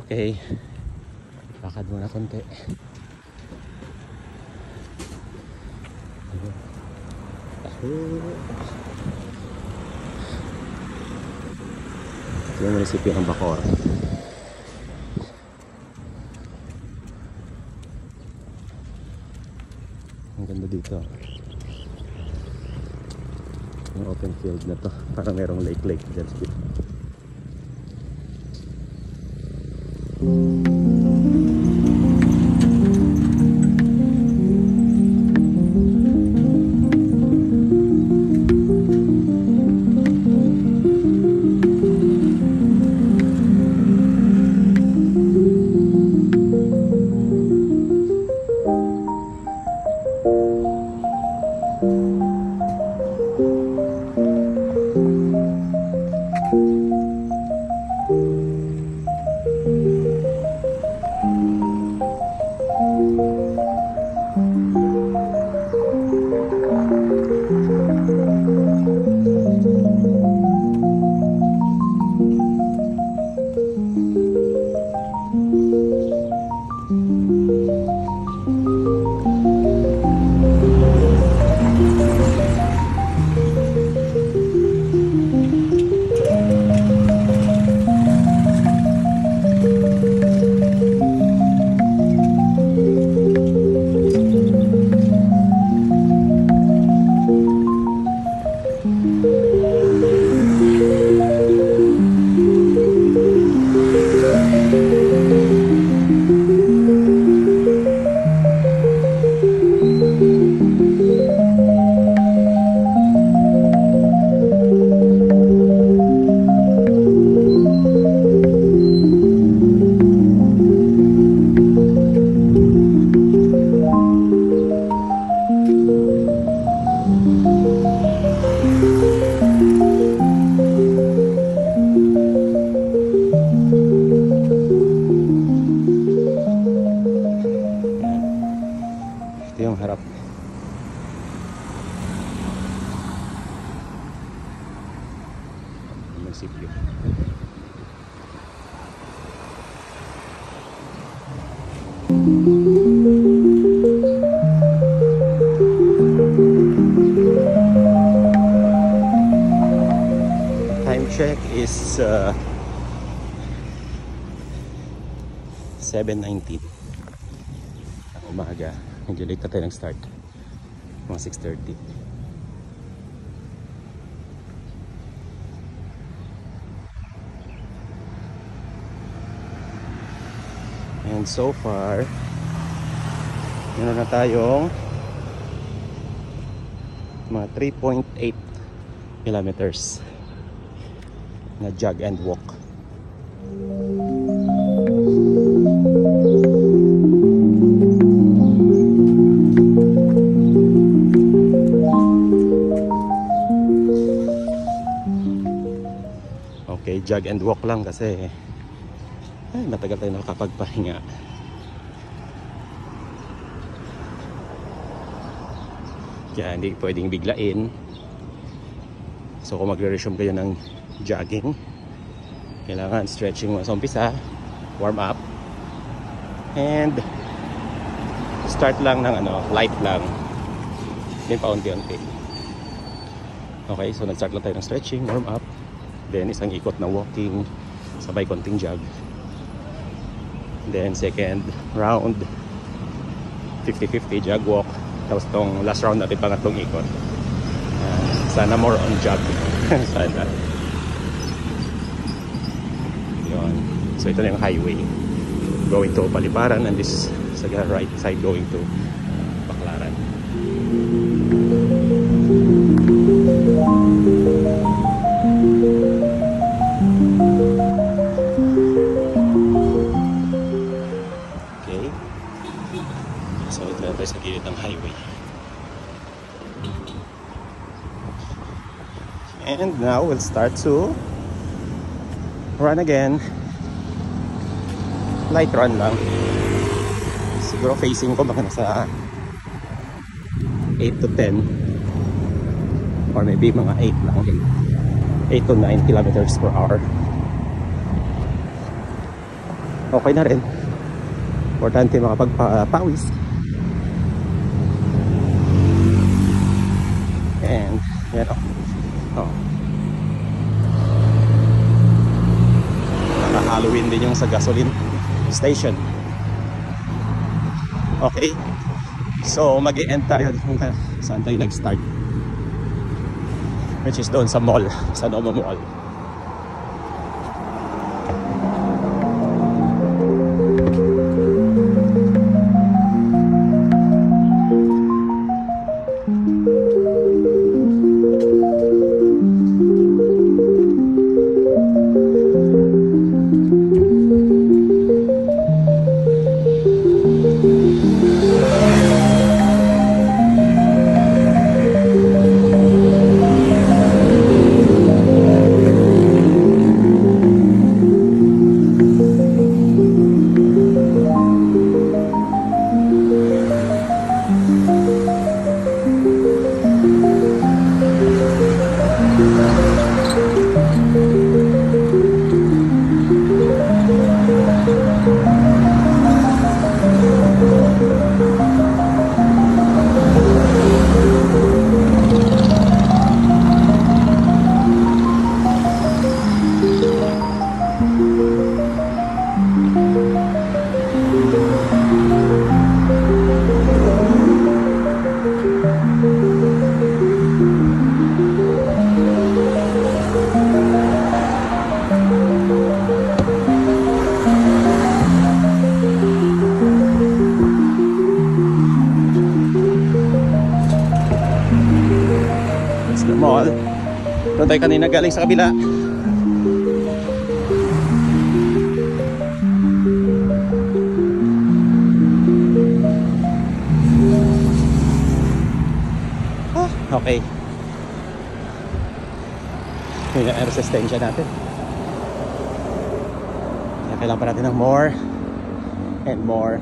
Okay, lakad muna konti. Ito yung munisipyo ng Bacoor. Ang ganda dito. Yung open field na to, parang merong lake dyan. munisipyo. Time check is 7:19 ang umaga. Medyo late na tayo nag-start, mga 6:30. And so far, meron na tayong mga 3.8 kilometers na jog and walk. Okay, jog and walk lang kasi ay, matagal tayo nakakapagpahinga. Kaya hindi pwedeng biglain. So kung magre-resume kayo ng jogging, kailangan stretching muna sa umpisa, warm up, and start lang ng light lang, then paunti-unti. Okay, so nag-start lang tayo ng stretching, warm up, then isang ikot na walking, sabay konting jog. Then second round, 50-50 jog walk. Tapos tong last round natin, pangatlong ikot. Sana more on jog. Sana. Yun. So ito na yung highway going to Paliparan, and this sa right side going to Baclaran. Okay. So ito na tayo sa gilid ng highway. And now we'll start to run again. Light run lang. Siguro facing ko baka nasa 8 to 10 or maybe mga 8 lang, 8 to 9 kilometers per hour. Okay na rin. Importante makapagpawis. And yan oh. Naka-Halloween din yung sa gasoline station. Okay. So mag-e-end tayo kung saan tayo nag-start, which is doon sa mall, sa Noma Mall. Mall. Doon tayo kanina galing sa kabila. Okay. Yun yung resistensya natin. Kaya kailangan pa natin ng more and more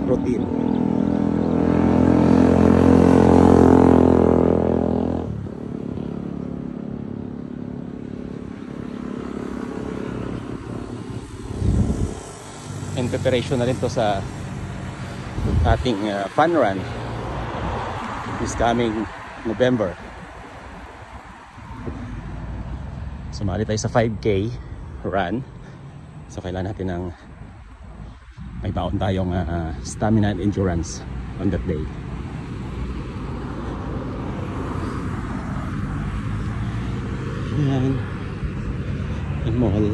routine. In preparation na rin to sa ating fun run this coming November. Sumali tayo sa 5K run. So kailangan natin ng may baon tayong stamina and endurance on that day. Yan. Ang mall.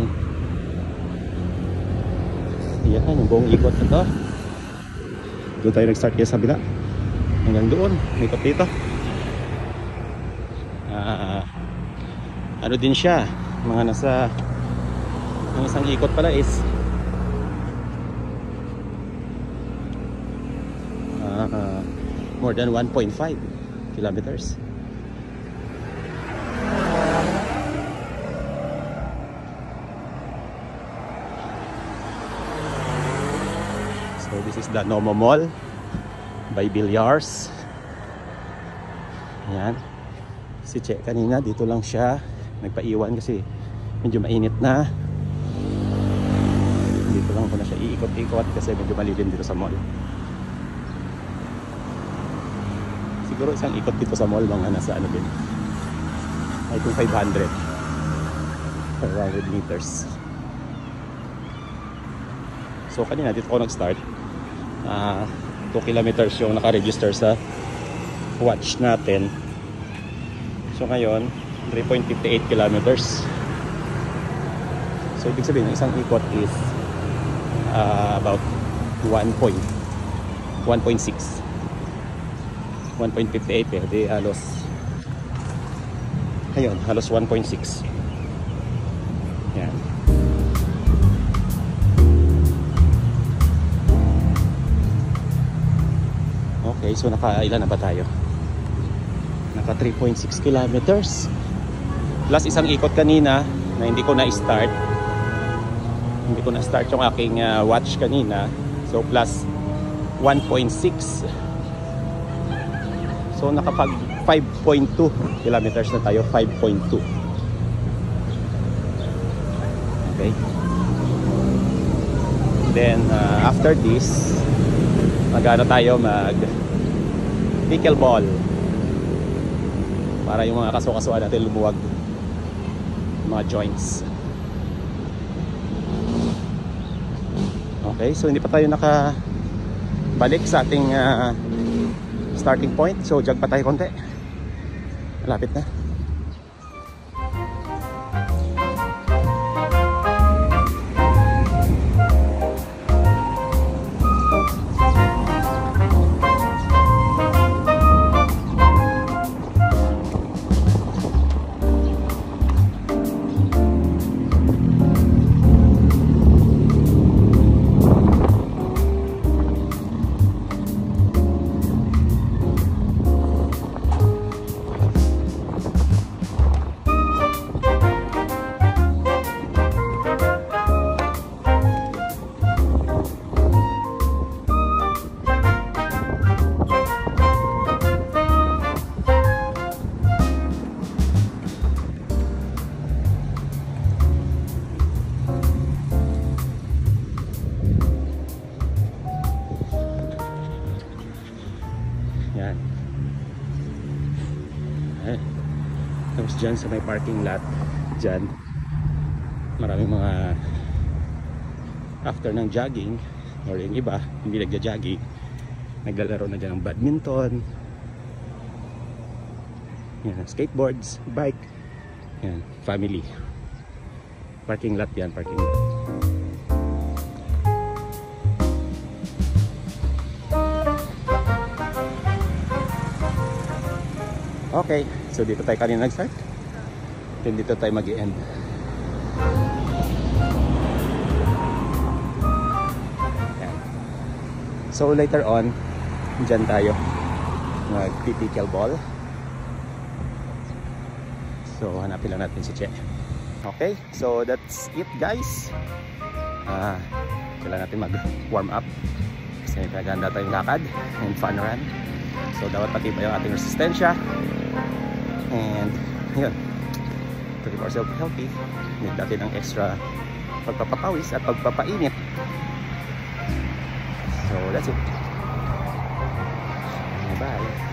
Yan, yung buong ikot na to. Doon tayo nag-start kaya sa bila. Hanggang doon, ikot dito. Ano din siya, mga nasa, ang isang ikot pala is more than 1.5 kilometers. So this is the Nomo Mall by Bilyars. Ayan. Si Che kanina dito lang siya nagpaiwan kasi medyo mainit na. Dito lang ko na siya iikot-ikot kasi medyo malilim dito sa mall. Siguro isang ikot dito sa mall mga nasa ano din, I think 500 around meters. So kanina dito ako nag-start. 2 kilometers yung naka-register sa watch natin. So ngayon 3.58 kilometers. So ibig sabihin ng isang ikot is about 1.6 1.58 eh, di halos ayun, halos 1.6. yan. Okay, so nakailan na ba tayo? Naka 3.6 kilometers plus isang ikot kanina na hindi ko na-start yung aking watch kanina, so plus 1.6. So nakapag 5.2 kilometers na tayo, 5.2. Okay. Then after this, mag-ano tayo, mag pickleball para yung mga kaso-kasuan natin lumuwag mga joints. Okay, so hindi pa tayo nakabalik sa ating starting point. So jog pa tayo konti. Malapit na. Yan. Tapos dyan sa may parking lot, dyan maraming mga after ng jogging or yung iba hindi nagja-jogging, naglalaro na dyan ng badminton, yan, skateboards, bike. Yan, family parking lot yan, parking lot. Okay, so dito tayo kanina nag-start. Then dito tayo mag-i-end. So later on, dyan tayo mag-pickleball. So hanapin lang natin si Che. Okay, so that's it guys. Kailangan natin mag-warm up kasi naganda tayong lakad and fun run. So dapat patibay ang ating resistensya. And yun, to keep ourselves healthy, need natin ng extra pagpapawis at pagpapainit. So that's it. Bye.